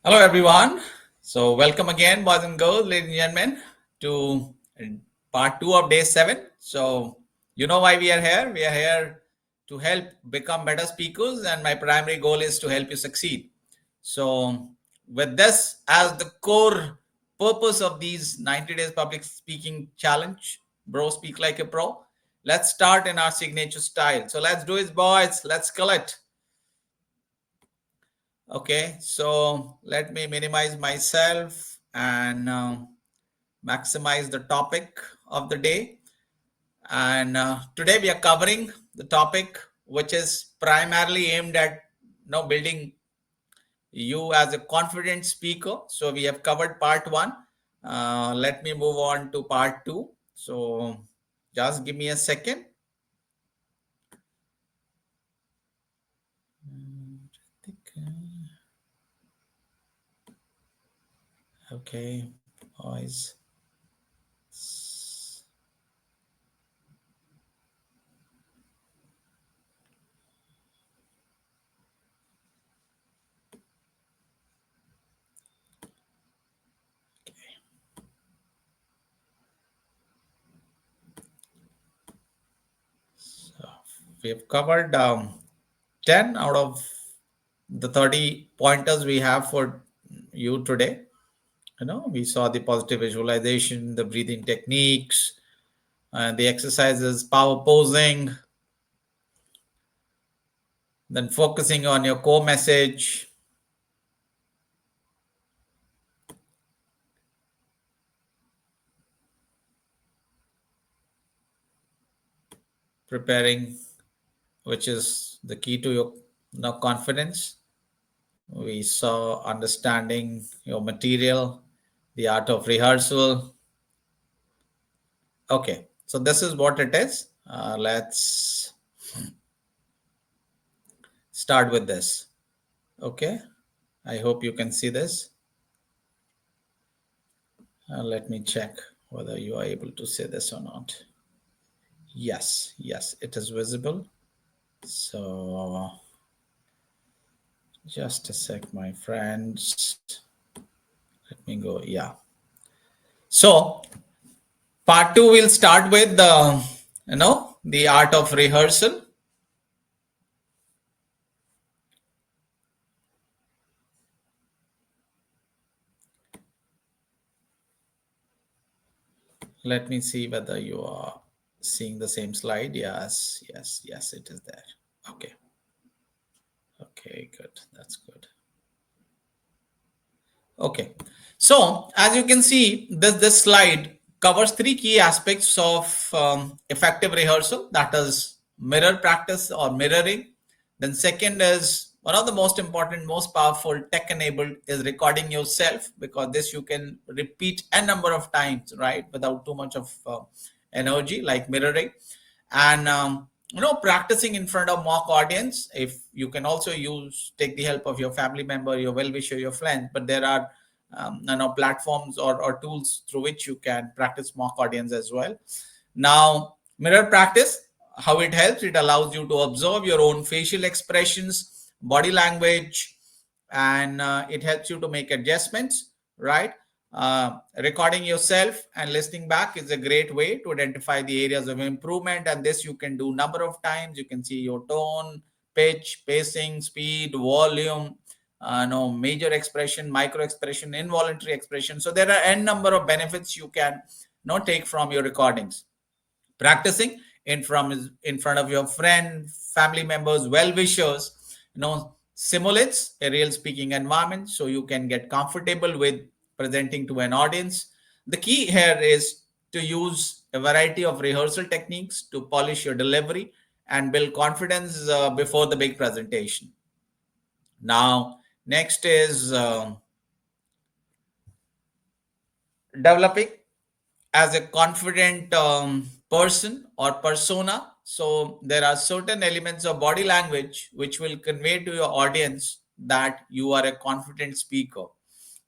Hello, everyone. So, welcome again, boys and girls, ladies and gentlemen, to part two of day 7. So, you know why we are here? We are here to help become better speakers, and my primary goal is to help you succeed. So, with this as the core purpose of these 90 days public speaking challenge, bro, speak like a pro. Let's start in our signature style. So, let's do it, boys. Let's kill it. Okay, so let me minimize myself and maximize the topic of the day. And today we are covering the topic which is primarily aimed at building you as a confident speaker. So we have covered part one. Let me move on to part two. So just give me a second. Okay, boys. So we have covered 10 out of the 30 pointers we have for you today. We saw the positive visualization, the breathing techniques, the exercises, power posing, then focusing on your core message, preparing, which is the key to your confidence. We saw understanding your material, the art of rehearsal. Okay, so this is what it is. Let's start with this. Okay, I hope you can see this. Let me check whether you are able to see this or not. Yes, it is visible. So just a sec, my friends. Let me go. Yeah. So part two will start with the art of rehearsal. Let me see whether you are seeing the same slide. Yes, it is there. Okay. Okay, good. That's good. Okay. So as you can see, this slide covers three key aspects of effective rehearsal. That is mirror practice or mirroring. Then second is one of the most important, most powerful tech enabled is recording yourself, because this you can repeat a number of times, right, without too much of energy, like mirroring. And practicing in front of mock audience. If you can also take the help of your family member, your well-wisher, your friends, but there are platforms or tools through which you can practice mock audience as well. Now, mirror practice, how it helps, it allows you to observe your own facial expressions, body language, and it helps you to make adjustments, right? Recording yourself and listening back is a great way to identify the areas of improvement, and this you can do number of times. You can see your tone, pitch, pacing, speed, volume, no major expression, micro expression, involuntary expression. So there are n number of benefits you can take from your recordings. Practicing in front of your friend, family members, well wishers, simulates a real speaking environment, so you can get comfortable with presenting to an audience. The key here is to use a variety of rehearsal techniques to polish your delivery and build confidence before the big presentation. Now, next is developing as a confident person or persona. So there are certain elements of body language which will convey to your audience that you are a confident speaker,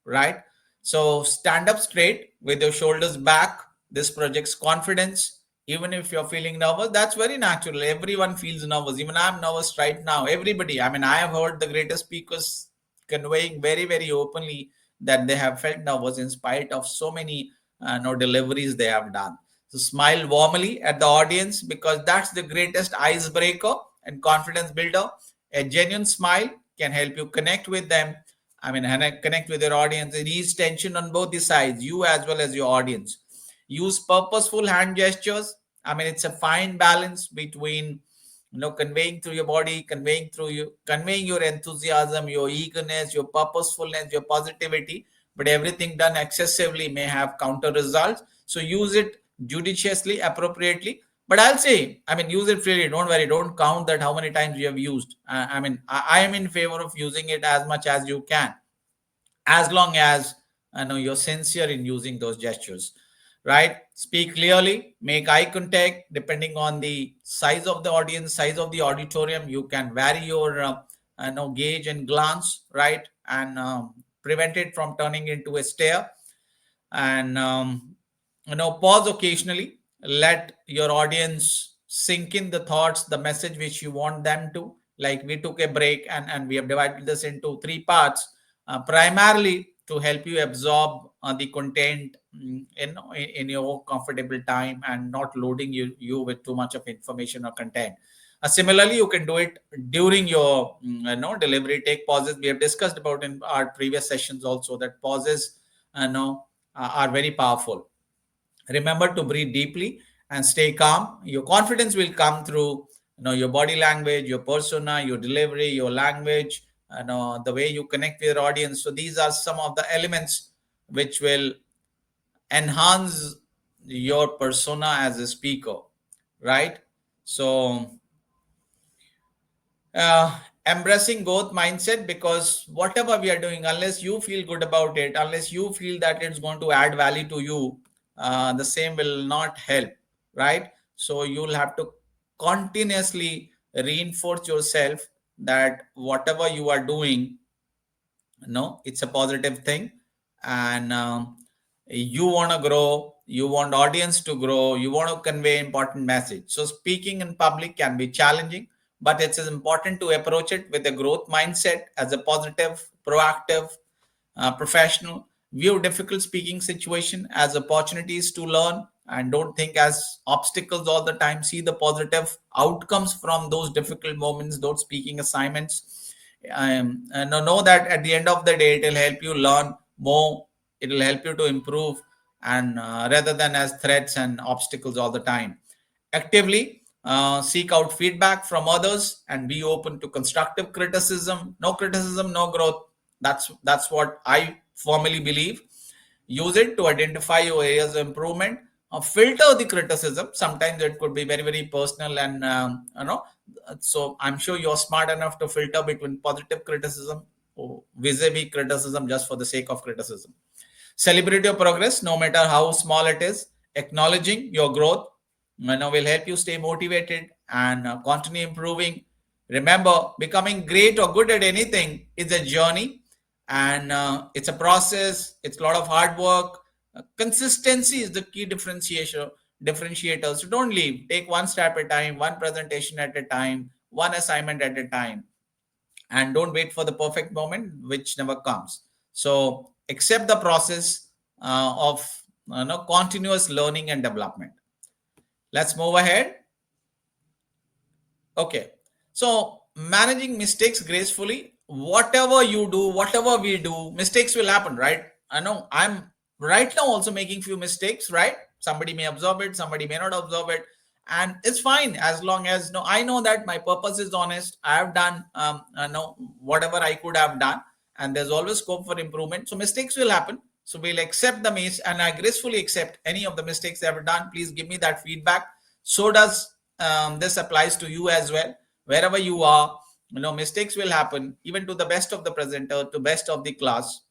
right? So stand up straight with your shoulders back. This projects confidence. Even if you're feeling nervous, that's very natural. Everyone feels nervous. Even I'm nervous right now. Everybody. I mean, I have heard the greatest speakers conveying very, very openly that they have felt nervous in spite of so many no deliveries they have done. So smile warmly at the audience, because that's the greatest icebreaker and confidence builder. A genuine smile can help you connect with them. I mean, connect with your audience. It ease tension on both the sides, you as well as your audience. Use purposeful hand gestures. I mean, it's a fine balance between conveying through your body, conveying your enthusiasm, your eagerness, your purposefulness, your positivity. But everything done excessively may have counter results. So use it judiciously, appropriately. But I'll say, I mean, use it freely. Don't worry. Don't count that how many times you have used. I mean, I am in favor of using it as much as you can, as long as I know you're sincere in using those gestures, right? Speak clearly, make eye contact. Depending on the size of the audience, size of the auditorium, you can vary your gaze and glance, right? And prevent it from turning into a stare. And pause occasionally. Let your audience sink in the thoughts, the message which you want them to. Like, we took a break, and we have divided this into three parts, primarily to help you absorb the content in your comfortable time, and not loading you with too much of information or content. Similarly, you can do it during your delivery. Take pauses. We have discussed about in our previous sessions also that pauses are very powerful. Remember to breathe deeply and stay calm. Your confidence will come through your body language, your persona, your delivery, your language, the way you connect with your audience. So these are some of the elements which will enhance your persona as a speaker, right? So embracing growth mindset, because whatever we are doing, unless you feel good about it, unless you feel that it's going to add value to you, the same will not help, right? So you'll have to continuously reinforce yourself that whatever you are doing, it's a positive thing. And you want to grow, you want audience to grow, you want to convey important message. So speaking in public can be challenging, but it's important to approach it with a growth mindset, as a positive, proactive, professional. View difficult speaking situation as opportunities to learn, and don't think as obstacles all the time. See the positive outcomes from those difficult moments, those speaking assignments. And know that at the end of the day, it will help you learn more. It will help you to improve, and rather than as threats and obstacles all the time. Actively seek out feedback from others and be open to constructive criticism. No criticism, no growth. That's what I firmly believe. Use it to identify your areas of improvement. Filter the criticism. Sometimes it could be very, very personal, and so I'm sure you're smart enough to filter between positive criticism or vis-a-vis criticism just for the sake of criticism. Celebrate your progress, no matter how small it is. Acknowledging your growth will help you stay motivated and continue improving. Remember, becoming great or good at anything is a journey, and it's a process. It's a lot of hard work. Consistency is the key differentiator. So don't leave. Take one step at a time, one presentation at a time, one assignment at a time, and don't wait for the perfect moment, which never comes. So accept the process of continuous learning and development. Let's move ahead. Okay. So managing mistakes gracefully. Whatever you do, whatever we do, mistakes will happen, right? I know I'm right now also making few mistakes, right? Somebody may absorb it, somebody may not absorb it, and it's fine as long as I know that my purpose is honest. I have done I know whatever I could have done, and there's always scope for improvement. So mistakes will happen. So we'll accept the miss, and I gracefully accept any of the mistakes I've done. Please give me that feedback. So does this applies to you as well. Wherever you are, mistakes will happen, even to the best of the presenter, to best of the class,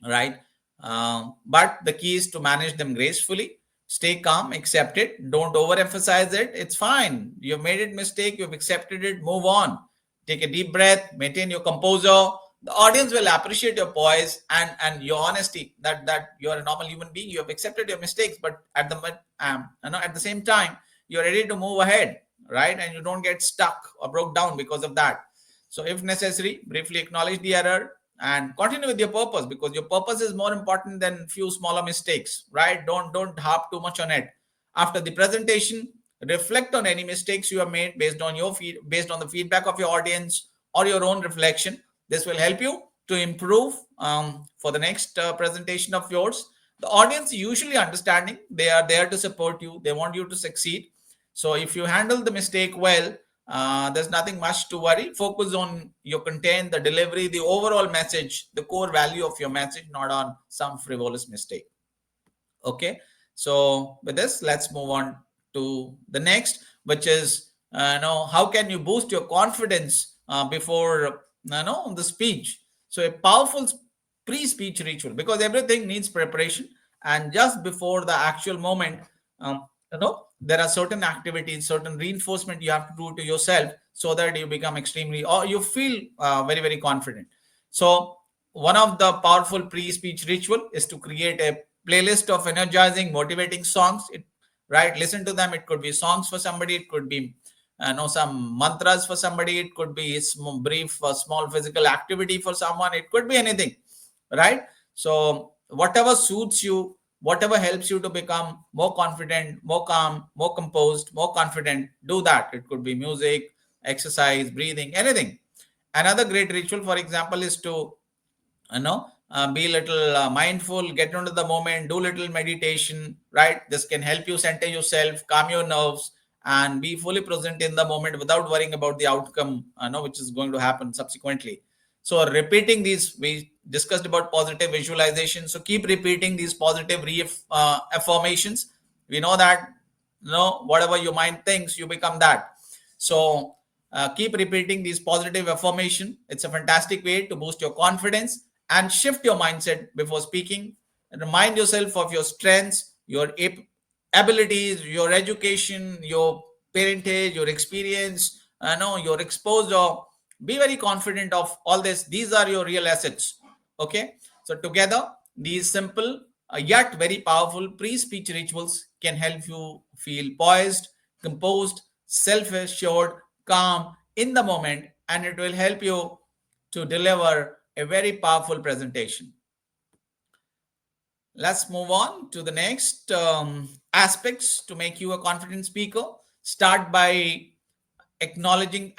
right? But the key is to manage them gracefully. Stay calm, accept it, don't overemphasize it. It's fine. You've made it mistake, you've accepted it, move on. Take a deep breath, maintain your composure. The audience will appreciate your poise and your honesty, that you're a normal human being. You have accepted your mistakes, but at the same time, you're ready to move ahead, right? And you don't get stuck or broke down because of that. So if necessary, briefly acknowledge the error, and continue with your purpose, because your purpose is more important than few smaller mistakes, right? Don't harp too much on it. After the presentation, reflect on any mistakes you have made based on based on the feedback of your audience or your own reflection. This will help you to improve for the next presentation of yours. The audience usually understanding, they are there to support you, they want you to succeed. So if you handle the mistake well, there's nothing much to worry. Focus on your content, the delivery, the overall message, the core value of your message, not on some frivolous mistake. Okay. So with this, let's move on to the next, which is how can you boost your confidence before the speech. So a powerful pre-speech ritual, because everything needs preparation, and just before the actual moment, there are certain activities, certain reinforcement you have to do to yourself, so that you become extremely, or you feel very very confident. So one of the powerful pre-speech ritual is to create a playlist of energizing, motivating songs. Right, listen to them. It could be songs for somebody. It could be some mantras for somebody. It could be brief, small physical activity for someone. It could be anything, right? So whatever suits you, whatever helps you to become more confident, more calm, more composed, more confident, do that. It could be music, exercise, breathing, anything. Another great ritual, for example, is to be little mindful, get into the moment, do little meditation, right? This can help you center yourself, calm your nerves, and be fully present in the moment without worrying about the outcome, which is going to happen subsequently. So repeating these, we discussed about positive visualization, so keep repeating these positive affirmations. We know that whatever your mind thinks, you become that. So keep repeating these positive affirmation. It's a fantastic way to boost your confidence and shift your mindset before speaking. Remind yourself of your strengths, your abilities, your education, your parentage, your experience, your exposure. Be very confident of all this. These are your real assets. Okay. So together, these simple yet very powerful pre-speech rituals can help you feel poised, composed, self-assured, calm in the moment, and it will help you to deliver a very powerful presentation. Let's move on to the next aspects to make you a confident speaker. Start by acknowledging,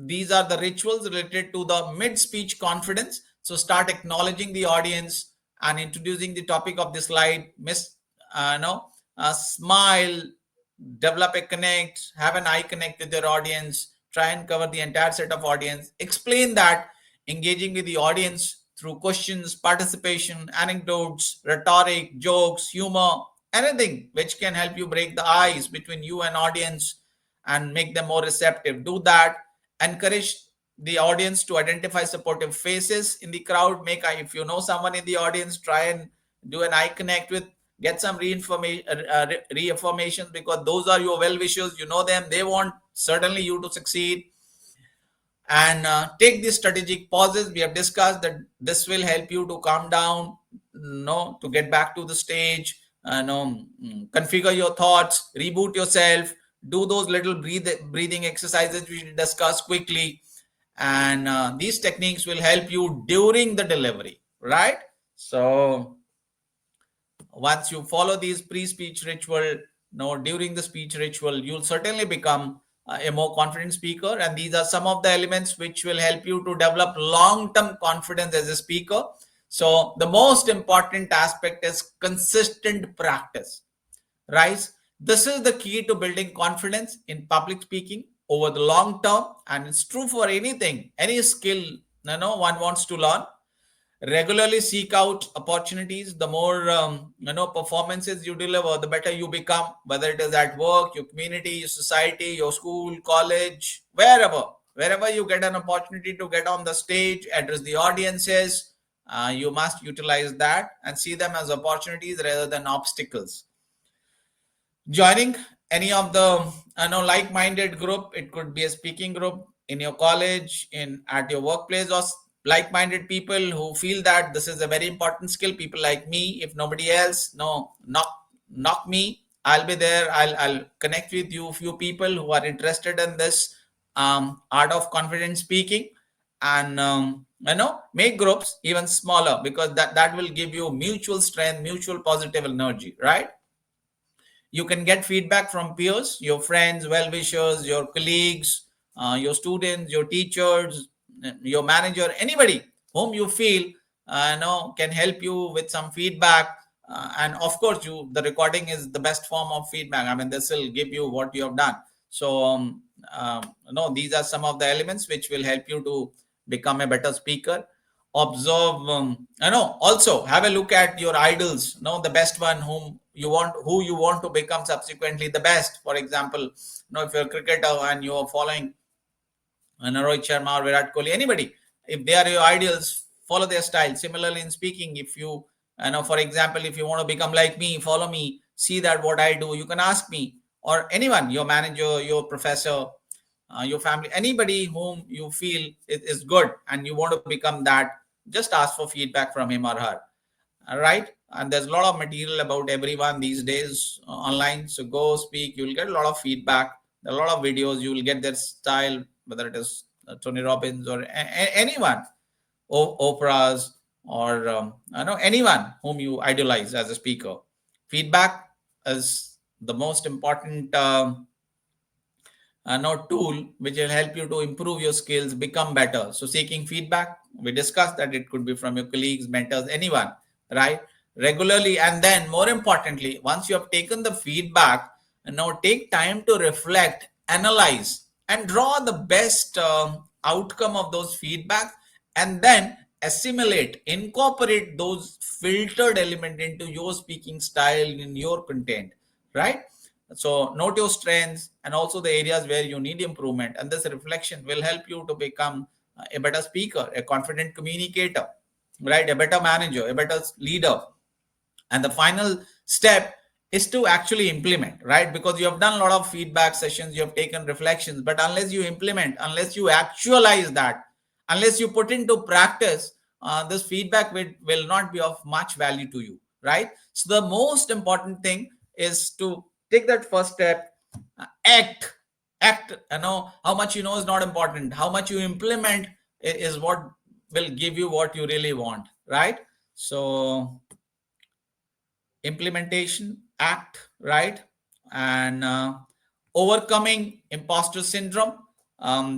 these are the rituals related to the mid speech confidence. So start acknowledging the audience and introducing the topic of the slide. Smile, develop a connect, have an eye connect with your audience, try and cover the entire set of audience, explain that, engaging with the audience through questions, participation, anecdotes, rhetoric, jokes, humor, anything which can help you break the ice between you and audience and make them more receptive. Do that. Encourage the audience to identify supportive faces in the crowd. If you know someone in the audience, try and do an eye connect with, get some reaffirmations, because those are your well wishers. You know them, they want certainly you to succeed. And take these strategic pauses. We have discussed that this will help you to calm down, to get back to the stage, configure your thoughts, reboot yourself, do those little breathing exercises we discuss quickly. And these techniques will help you during the delivery, right? So once you follow these pre-speech ritual, during the speech ritual, you'll certainly become a more confident speaker. And these are some of the elements which will help you to develop long-term confidence as a speaker. So the most important aspect is consistent practice, right? This is the key to building confidence in public speaking over the long term, and it's true for anything, any skill one wants to learn. Regularly seek out opportunities. The more performances you deliver, the better you become, whether it is at work, your community, your society, your school, college, wherever you get an opportunity to get on the stage, address the audiences, you must utilize that and see them as opportunities rather than obstacles. Joining any of the like-minded group, it could be a speaking group in your college, in at your workplace, or like-minded people who feel that this is a very important skill. People like me, if nobody else, no, knock me, I'll be there. I'll connect with you, few people who are interested in this art of confident speaking. and make groups even smaller, because that will give you mutual strength, mutual positive energy, right? You can get feedback from peers, your friends, well-wishers, your colleagues, your students, your teachers, your manager, anybody whom you feel can help you with some feedback. And of course, the recording is the best form of feedback. I mean, this will give you what you have done. So these are some of the elements which will help you to become a better speaker. Observe, also have a look at your idols, the best one who you want to become subsequently the best. For example, if you're a cricketer and you are following Rohit Sharma or Virat Kohli, anybody, if they are your idols, follow their style. Similarly, in speaking, if for example, if you want to become like me, follow me, see that what I do, you can ask me, or anyone, your manager, your professor, your family, anybody whom you feel is good and you want to become that, just ask for feedback from him or her. All right. And there's a lot of material about everyone these days online. So go speak, you'll get a lot of feedback, a lot of videos, you will get their style, whether it is Tony Robbins or anyone, Oprah's, or anyone whom you idolize as a speaker. Feedback is the most important tool which will help you to improve your skills, become better. So seeking feedback, we discussed that it could be from your colleagues, mentors, anyone, right? Regularly. And then more importantly, once you have taken the feedback, now take time to reflect, analyze, and draw the best outcome of those feedback, and then assimilate, incorporate those filtered element into your speaking style, in your content, right? So note your strengths and also the areas where you need improvement, and this reflection will help you to become a better speaker, a confident communicator, right? A better manager, a better leader. And the final step is to actually implement, right? Because you have done a lot of feedback sessions, you have taken reflections, but unless you implement, unless you actualize that, unless you put into practice, this feedback will not be of much value to you, right? So the most important thing is to take that first step, act. How much you know is not important, how much you implement is what will give you what you really want, right? So implementation, act, right? And overcoming imposter syndrome.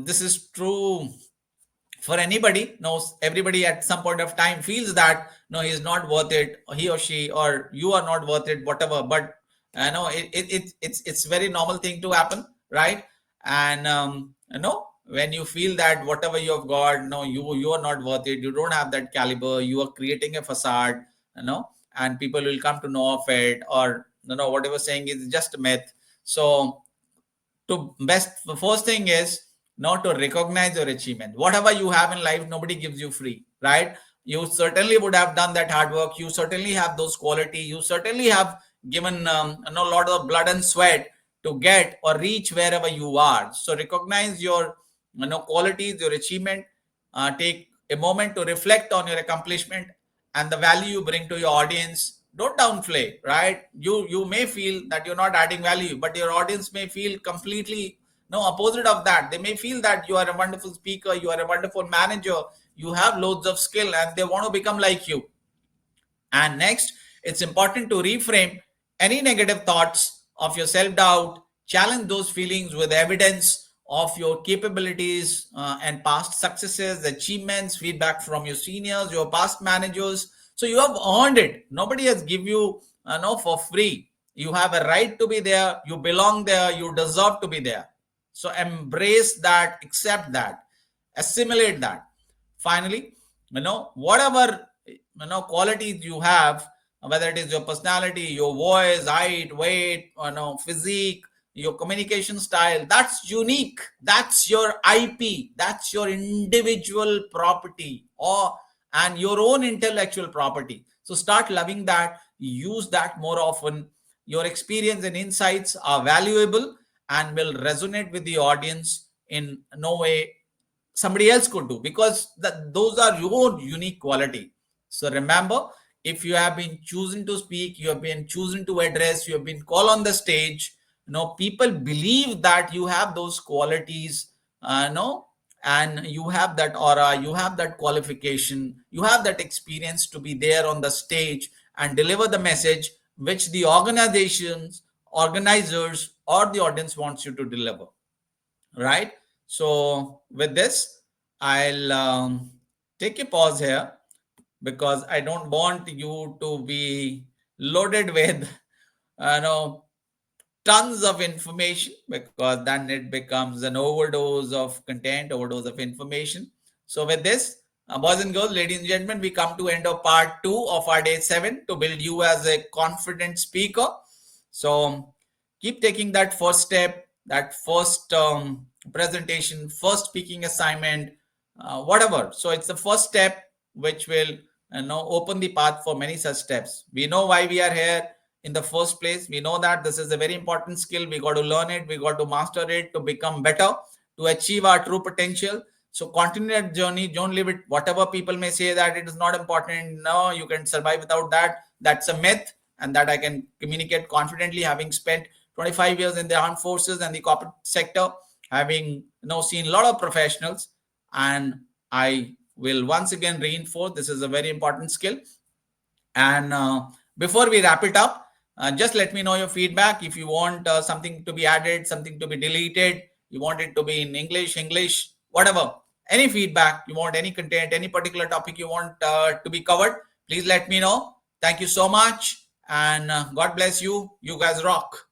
This is true for anybody. Knows everybody at some point of time feels that no, he's not worth it, or he or she, or you are not worth it, whatever. But I know it's very normal thing to happen, right? And when you feel that whatever you have got, no, you are not worth it, you don't have that caliber, you are creating a facade, and people will come to know of it, or whatever saying is just a myth. So the first thing is not to recognize your achievement. Whatever you have in life, nobody gives you free, right? You certainly would have done that hard work, you certainly have those quality, you certainly have given a lot of blood and sweat to get or reach wherever you are. So recognize your qualities, your achievement. Take a moment to reflect on your accomplishment and the value you bring to your audience. Don't downplay, right? You may feel that you're not adding value, but your audience may feel completely opposite of that. They may feel that you are a wonderful speaker, you are a wonderful manager, you have loads of skill, and they want to become like you. And next, it's important to reframe any negative thoughts of your self-doubt, challenge those feelings with evidence of your capabilities and past successes, achievements, feedback from your seniors, your past managers. So you have earned it. Nobody has give you for free. You have a right to be there. You belong there. You deserve to be there. So embrace that, accept that, assimilate that. Finally, whatever qualities you have, whether it is your personality, your voice, height, weight, physique, your communication style, that's unique, that's your IP, that's your individual property, and your own intellectual property. So start loving that, use that more often. Your experience and insights are valuable and will resonate with the audience in no way somebody else could do, because those are your unique quality. So remember, if you have been chosen to speak, you have been chosen to address, you have been called on the stage, people believe that you have those qualities, and you have that aura, you have that qualification, you have that experience to be there on the stage and deliver the message which the organizers, or the audience wants you to deliver, right? So with this, I'll take a pause here, because I don't want you to be loaded with tons of information, because then it becomes an overdose of content, overdose of information. So with this, boys and girls, ladies and gentlemen, we come to end of part 2 of our day 7 to build you as a confident speaker. So keep taking that first step, that first presentation, first speaking assignment, whatever. So it's the first step which will open the path for many such steps. We know why we are here in the first place. We know that this is a very important skill. We got to learn it, we got to master it to become better, to achieve our true potential. So continue that journey. Don't leave it. Whatever people may say that it is not important, no, you can survive without that. That's a myth, and that I can communicate confidently, having spent 25 years in the armed forces and the corporate sector, having seen a lot of professionals. And I will once again reinforce, this is a very important skill. And before we wrap it up, just let me know your feedback. If you want something to be added, something to be deleted, you want it to be in English, whatever, any feedback you want, any content, any particular topic you want to be covered, please let me know. Thank you so much, and God bless you. You guys rock.